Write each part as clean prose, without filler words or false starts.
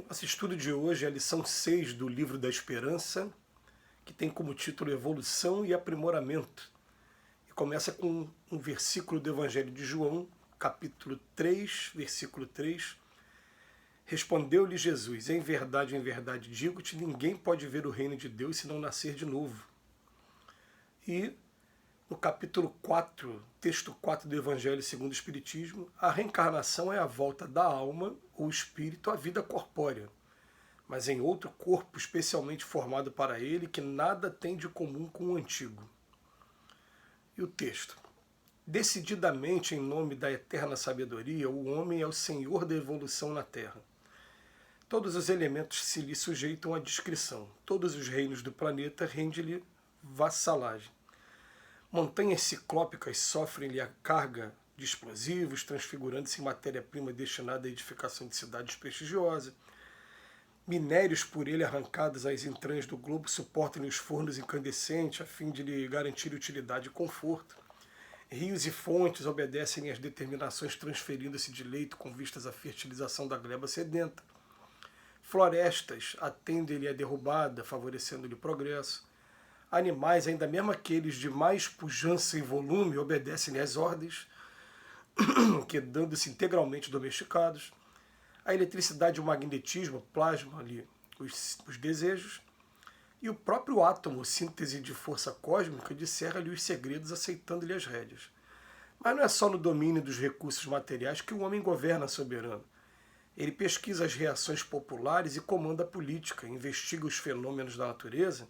Nosso estudo de hoje é a lição 6 do Livro da Esperança, que tem como título Evolução e Aprimoramento. E começa com um versículo do Evangelho de João, capítulo 3, versículo 3. Respondeu-lhe Jesus: em verdade digo-te, ninguém pode ver o reino de Deus se não nascer de novo. E no capítulo 4, texto 4 do Evangelho segundo o Espiritismo, a reencarnação é a volta da alma ou espírito à vida corpórea, mas em outro corpo especialmente formado para ele, que nada tem de comum com o antigo. E o texto: decididamente, em nome da eterna sabedoria, o homem é o senhor da evolução na Terra. Todos os elementos se lhe sujeitam à discrição, todos os reinos do planeta rendem-lhe vassalagem. Montanhas ciclópicas sofrem-lhe a carga de explosivos, transfigurando-se em matéria-prima destinada à edificação de cidades prestigiosas. Minérios por ele arrancados às entranhas do globo suportam-lhe os fornos incandescentes a fim de lhe garantir utilidade e conforto. Rios e fontes obedecem às determinações transferindo-se de leito com vistas à fertilização da gleba sedenta. Florestas atendem-lhe a derrubada, favorecendo-lhe o progresso. Animais, ainda mesmo aqueles de mais pujança e volume, obedecem às ordens, quedando-se integralmente domesticados. A eletricidade e o magnetismo plasmam ali os desejos, e o próprio átomo, síntese de força cósmica, discerra-lhe os segredos, aceitando-lhe as rédeas. Mas não é só no domínio dos recursos materiais que o homem governa soberano. Ele pesquisa as reações populares e comanda a política, investiga os fenômenos da natureza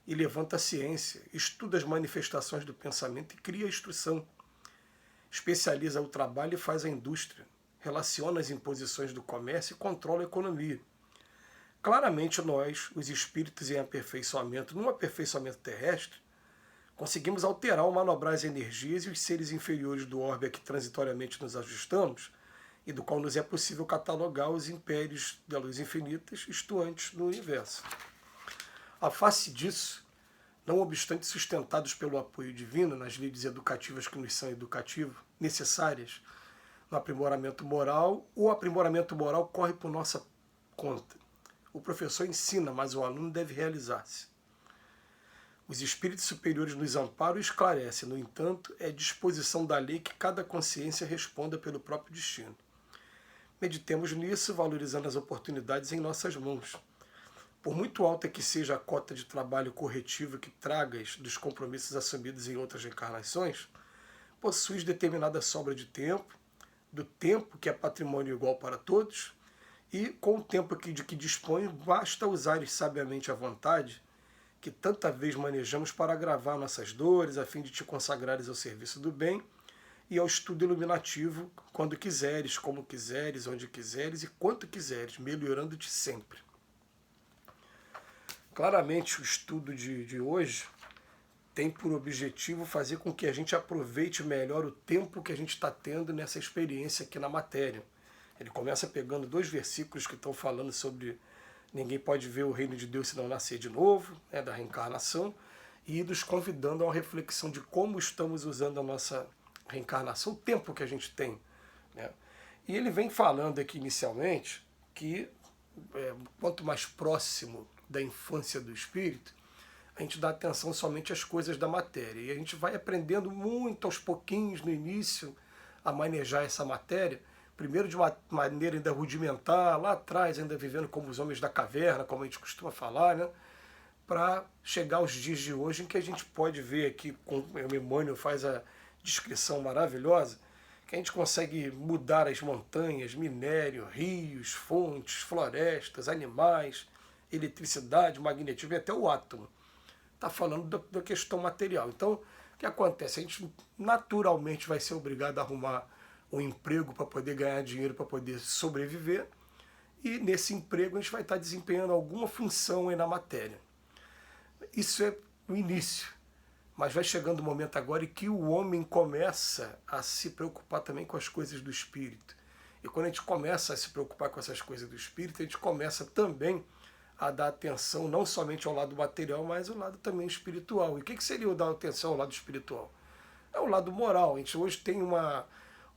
e levanta a ciência, estuda as manifestações do pensamento e cria a instrução. Especializa o trabalho e faz a indústria, relaciona as imposições do comércio e controla a economia. Claramente nós, os espíritos em aperfeiçoamento, num aperfeiçoamento terrestre, conseguimos alterar ou manobrar as energias e os seres inferiores do orbe a que transitoriamente nos ajustamos, e do qual nos é possível catalogar os impérios da luz infinitas estuantes no universo. A face disso, não obstante sustentados pelo apoio divino nas leis educativas que nos são necessárias no aprimoramento moral, o aprimoramento moral corre por nossa conta. O professor ensina, mas o aluno deve realizar-se. Os espíritos superiores nos amparam e esclarecem, no entanto, é disposição da lei que cada consciência responda pelo próprio destino. Meditemos nisso, valorizando as oportunidades em nossas mãos. Por muito alta que seja a cota de trabalho corretivo que tragas dos compromissos assumidos em outras reencarnações, possuis determinada sobra de tempo, do tempo que é patrimônio igual para todos, e com o tempo de que dispõe, basta usares sabiamente a vontade, que tanta vez manejamos para agravar nossas dores, a fim de te consagrares ao serviço do bem e ao estudo iluminativo, quando quiseres, como quiseres, onde quiseres e quanto quiseres, melhorando-te sempre. Claramente, o estudo de hoje tem por objetivo fazer com que a gente aproveite melhor o tempo que a gente está tendo nessa experiência aqui na matéria. Ele começa pegando 2 versículos que estão falando sobre ninguém pode ver o reino de Deus se não nascer de novo, da reencarnação, e nos convidando a uma reflexão de como estamos usando a nossa reencarnação, o tempo que a gente tem. E ele vem falando aqui inicialmente que quanto mais próximo da infância do espírito, a gente dá atenção somente às coisas da matéria. E a gente vai aprendendo muito aos pouquinhos no início a manejar essa matéria, primeiro de uma maneira ainda rudimentar, lá atrás, ainda vivendo como os homens da caverna, como a gente costuma falar, para chegar aos dias de hoje em que a gente pode ver aqui, como o Emmanuel faz a descrição maravilhosa, que a gente consegue mudar as montanhas, minério, rios, fontes, florestas, animais, eletricidade, magnetismo e até o átomo. Está falando da questão material. Então, o que acontece? A gente naturalmente vai ser obrigado a arrumar um emprego para poder ganhar dinheiro, para poder sobreviver, e nesse emprego a gente vai estar desempenhando alguma função aí na matéria. Isso é o início. Mas vai chegando o momento agora em que o homem começa a se preocupar também com as coisas do espírito. E quando a gente começa a se preocupar com essas coisas do espírito, a gente começa também a dar atenção não somente ao lado material, mas ao lado também espiritual. E o que seria o dar atenção ao lado espiritual? É o lado moral. A gente hoje tem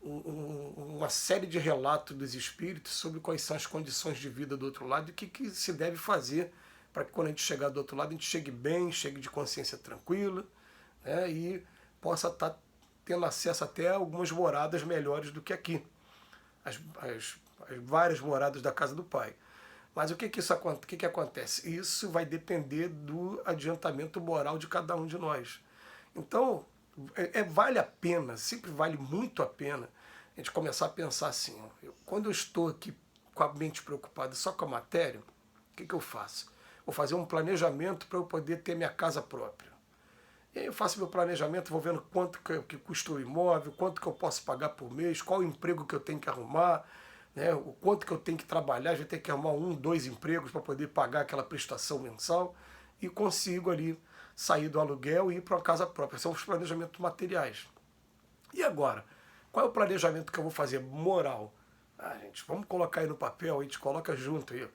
uma série de relatos dos espíritos sobre quais são as condições de vida do outro lado e o que se deve fazer para que quando a gente chegar do outro lado a gente chegue bem, chegue de consciência tranquila, né, e possa estar tendo acesso até a algumas moradas melhores do que aqui, as várias moradas da casa do Pai. Mas o que acontece? Isso vai depender do adiantamento moral de cada um de nós. Então, vale a pena, sempre vale muito a pena a gente começar a pensar assim, ó, quando eu estou aqui com a mente preocupada só com a matéria, o que eu faço? Vou fazer um planejamento para eu poder ter minha casa própria. E aí eu faço meu planejamento, vou vendo quanto que custa o imóvel, quanto que eu posso pagar por mês, qual o emprego que eu tenho que arrumar, né, o quanto que eu tenho que trabalhar, já tenho que arrumar 1, 2 empregos para poder pagar aquela prestação mensal e consigo ali sair do aluguel e ir para uma casa própria. São os planejamentos materiais. E agora? Qual é o planejamento que eu vou fazer moral? Gente, vamos colocar aí no papel, a gente coloca junto aí.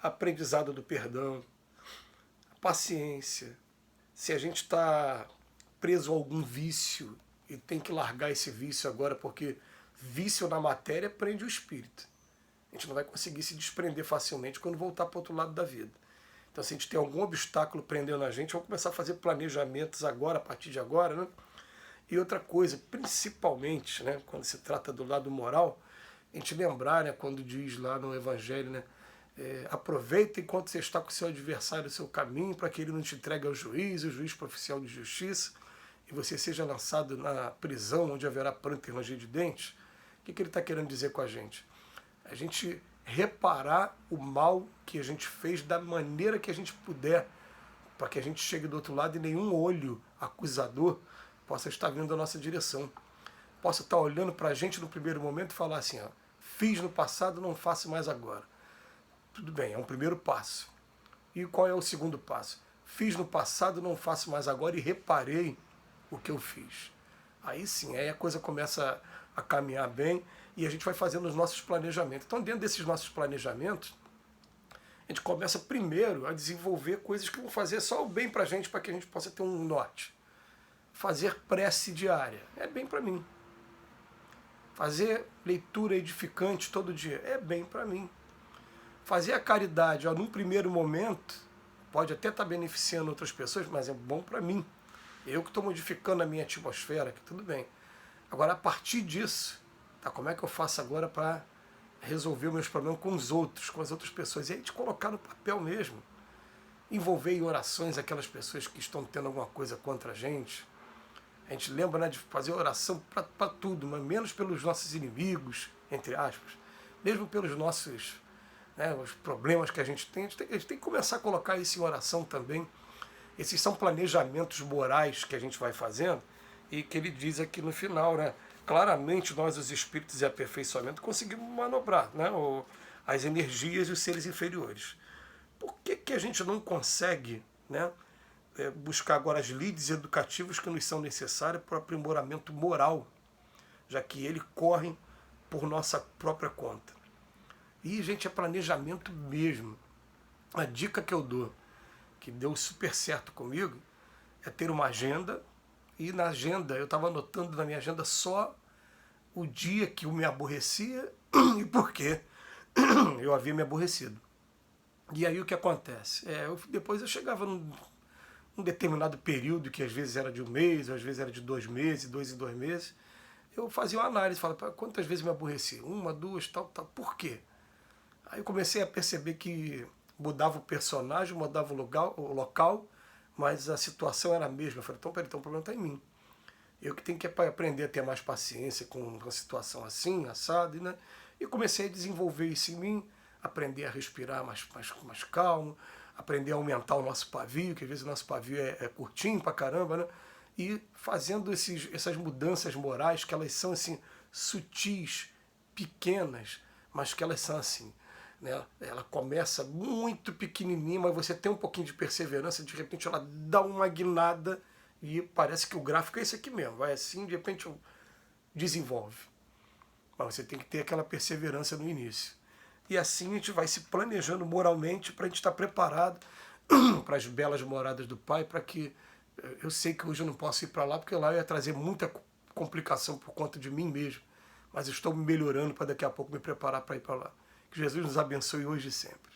Aprendizado do perdão, paciência. Se a gente está preso a algum vício e tem que largar esse vício agora porque vício na matéria prende o espírito. A gente não vai conseguir se desprender facilmente quando voltar para o outro lado da vida. Então, se a gente tem algum obstáculo prendendo a gente, vamos começar a fazer planejamentos agora, a partir de agora, né? E outra coisa, principalmente, né, quando se trata do lado moral, a gente lembrar, né, quando diz lá no Evangelho, né, aproveita enquanto você está com o seu adversário no seu caminho, para que ele não te entregue ao juiz, o juiz oficial de justiça, e você seja lançado na prisão, onde haverá pranto e ranger de dentes. O que ele está querendo dizer com a gente? A gente reparar o mal que a gente fez da maneira que a gente puder, para que a gente chegue do outro lado e nenhum olho acusador possa estar vindo da nossa direção. Possa estar olhando para a gente no primeiro momento e falar assim, ó, fiz no passado, não faço mais agora. Tudo bem, é um primeiro passo. E qual é o segundo passo? Fiz no passado, não faço mais agora e reparei o que eu fiz. Aí sim, aí a coisa começa a caminhar bem e a gente vai fazendo os nossos planejamentos. Então, dentro desses nossos planejamentos, a gente começa primeiro a desenvolver coisas que vão fazer só o bem para que a gente possa ter um norte. Fazer prece diária é bem para mim. Fazer leitura edificante todo dia é bem para mim. Fazer a caridade, ó, num primeiro momento, pode até estar beneficiando outras pessoas, mas é bom para mim. Eu que estou modificando a minha atmosfera, que tudo bem. Agora, a partir disso, tá, como é que eu faço agora para resolver os meus problemas com os outros, com as outras pessoas? E aí te colocar no papel mesmo. Envolver em orações aquelas pessoas que estão tendo alguma coisa contra a gente. A gente lembra, né, de fazer oração para tudo, mas menos pelos nossos inimigos, entre aspas, mesmo pelos nossos, né, os problemas que a gente tem que começar a colocar isso em oração também. Esses são planejamentos morais que a gente vai fazendo e que ele diz aqui no final, né? Claramente nós, os espíritos e aperfeiçoamento, conseguimos manobrar, né, as energias e os seres inferiores. Por que a gente não consegue, né, buscar agora as leads educativas que nos são necessárias para o aprimoramento moral, já que ele corre por nossa própria conta? E, gente, é planejamento mesmo. A dica que eu dou, que deu super certo comigo, é ter uma agenda, e na agenda, eu estava anotando na minha agenda só o dia que eu me aborrecia e por que eu havia me aborrecido. E aí o que acontece? Depois eu chegava num determinado período, que às vezes era de um mês, às vezes era de 2 meses, 2 em 2 meses, eu fazia uma análise, falava, quantas vezes me aborreci? 1, 2, tal, por quê? Aí eu comecei a perceber que mudava o personagem, mudava o local, mas a situação era a mesma. Eu falei, então o problema está em mim. Eu que tenho que aprender a ter mais paciência com uma situação assim, assada, né? E comecei a desenvolver isso em mim, aprender a respirar mais calmo, aprender a aumentar o nosso pavio, que às vezes o nosso pavio é curtinho pra caramba, né? E fazendo essas mudanças morais, que elas são assim, sutis, pequenas, mas que elas são assim, né? Ela começa muito pequenininha, mas você tem um pouquinho de perseverança, de repente ela dá uma guinada e parece que o gráfico é esse aqui mesmo, vai assim, de repente desenvolve. Mas você tem que ter aquela perseverança no início. E assim a gente vai se planejando moralmente para a gente estar preparado para as belas moradas do Pai, para que eu sei que hoje eu não posso ir para lá, porque lá eu ia trazer muita complicação por conta de mim mesmo, mas estou me melhorando para daqui a pouco me preparar para ir para lá. Que Jesus nos abençoe hoje e sempre.